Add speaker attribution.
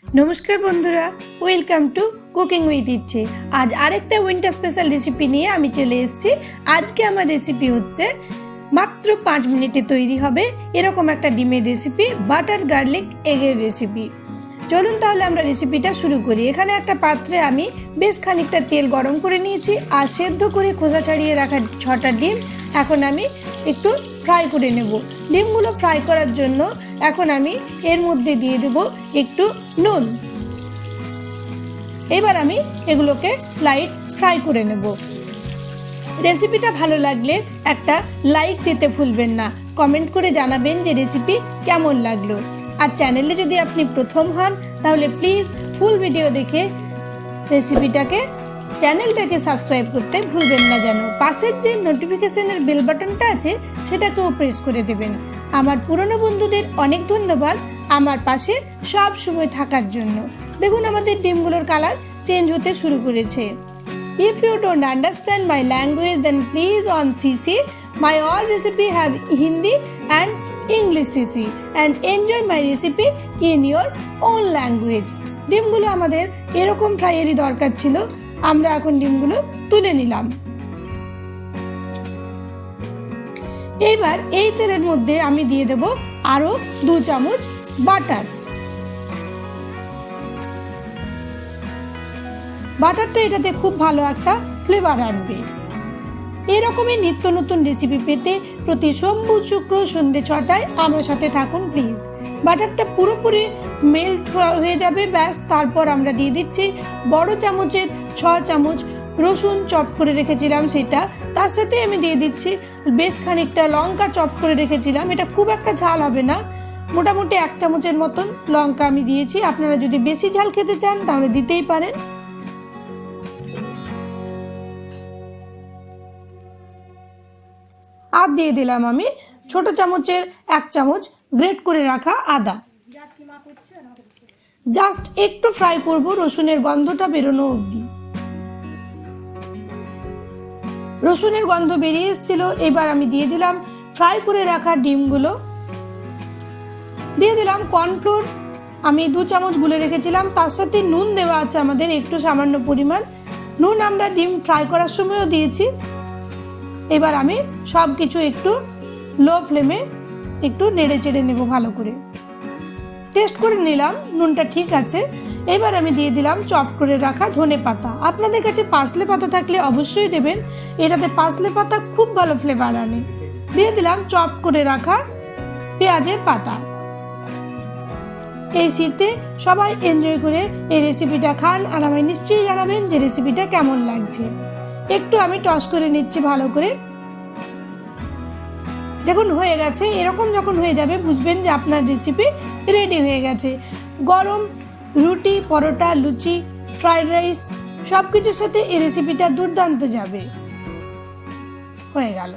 Speaker 1: নমস্কার বন্ধুরা, welcome to cooking with ইচ্ছে। আজ আরেকটা উইন্টার স্পেশাল রেসিপি নিয়ে আমি চলে এসেছি। আজকে আমার রেসিপি হচ্ছে মাত্র 5 মিনিটে তৈরি হবে এরকম একটা ডিমের রেসিপি, বাটার গার্লিক এগের রেসিপি। চলুন তাহলে আমরা রেসিপিটা শুরু করি। এখানে একটা পাত্রে আমি বেশ খানিকটা তেল গরম করে নিয়েছি আর সেদ্ধ করে খোসা ছাড়িয়ে রাখা 6টা ডিম এখন আমি একটু ফ্রাই করে নেব। ডিমগুলো ফ্রাই করার জন্য এখন আমি এর মধ্যে দিয়ে দেব একটু নুন। এবার আমি এগুলোকে লাইট ফ্রাই করে নেব। রেসিপিটা ভালো লাগলে একটা লাইক দিতে ভুলবেন না, কমেন্ট করে জানাবেন যে রেসিপি কেমন লাগলো। আর চ্যানেলে যদি আপনি প্রথম হন তাহলে প্লিজ ফুল ভিডিও দেখে চ্যানেলটাকে সাবস্ক্রাইব করতে ভুলবেন না যেন। পাশের যে নোটিফিকেশনের বেল বাটনটা আছে সেটাকেও প্রেস করে দেবেন। আমার পুরনো বন্ধুদের অনেক ধন্যবাদ আমার পাশে সব সময় থাকার জন্য। দেখুন আমাদের ডিমগুলোর কালার চেঞ্জ হতে শুরু করেছে। If you don't understand my language then please on CC my all recipe have Hindi and English CC and enjoy my recipe in your own language. ডিমগুলো আমাদের এরকম ফ্রাইয়েরই দরকার ছিল। আমরা এখন ডিমগুলো তুলে নিলাম। এবার এই তেলের মধ্যে আমি দিয়ে দেব আরো 2 চামচ বাটার। বাটারটা এটাতে খুব ভালো একটা ফ্লেভার আনবে। এরকমই নিত্য নতুন রেসিপি পেতে প্রতি সোমবার শুক্র সন্ধ্যে 6টায় আমার সাথে থাকুন প্লিজ। বাটারটা পুরোপুরি মেল্ট হয়ে যাবে, ব্যাস। তারপর আমরা দিয়ে দিচ্ছি বড় চামচের 6 চামচ রসুন চপ করে রেখেছিলাম সেটা। তার সাথে আমি দিয়ে দিচ্ছি বেশ খানিকটা লঙ্কা চপ করে রেখেছিলাম। এটা খুব একটা ঝাল হবে না, মোটামুটি 1 চামচের মতন লঙ্কা আমি দিয়েছি। আপনারা যদি বেশি ঝাল খেতে চান তাহলে দিতেই পারেন। আর দিয়ে দিলাম আমি ছোট চামচের 1 চামচ গ্রেট করে রাখা আদা। জাস্ট একটু ফ্রাই করব রসুনের গন্ধটা বেরোনো অবধি। রসুনের গন্ধ বেরিয়ে এসেছিল। এবার আমি দিয়ে দিলাম ফ্রাই করে রাখা ডিমগুলো, দিয়ে দিলাম কর্নফ্লোর আমি 2 চামচ গুলে রেখেছিলাম। তার সাথে নুন দেওয়া আছে আমাদের একটু সামান্য পরিমাণ। নুন আমরা ডিম ফ্রাই করার সময়ও দিয়েছি। এবার আমি সব কিছু একটু লো ফ্লেমে একটু নেড়ে চেড়ে নেব ভালো করে। টেস্ট করে নিলাম নুনটা ঠিক আছে। এবার আমি দিয়ে দিলাম চপ করে রাখা ধনে পাতা। আপনাদের কাছে পার্সলে পাতা থাকলে অবশ্যই দেবেন, এটাতে পার্সলে পাতা খুব ভালো ফ্লেভার আনে। দিয়ে দিলাম চপ করে রাখা পেঁয়াজের পাতা। এই শীতে সবাই এনজয় করে এই রেসিপিটা খান আর আমায় নিশ্চয়ই জানাবেন যে রেসিপিটা কেমন লাগছে। একটু আমি টস করে নিচ্ছি ভালো করে। দেখুন হয়ে গেছে। এরকম যখন হয়ে যাবে বুঝবেন যে আপনার রেসিপি রেডি হয়ে গেছে। গরম রুটি, পরোটা, লুচি, ফ্রাইড রাইস সব কিছুর সাথে এই রেসিপিটা দুর্দান্ত যাবে। হয়ে গেল।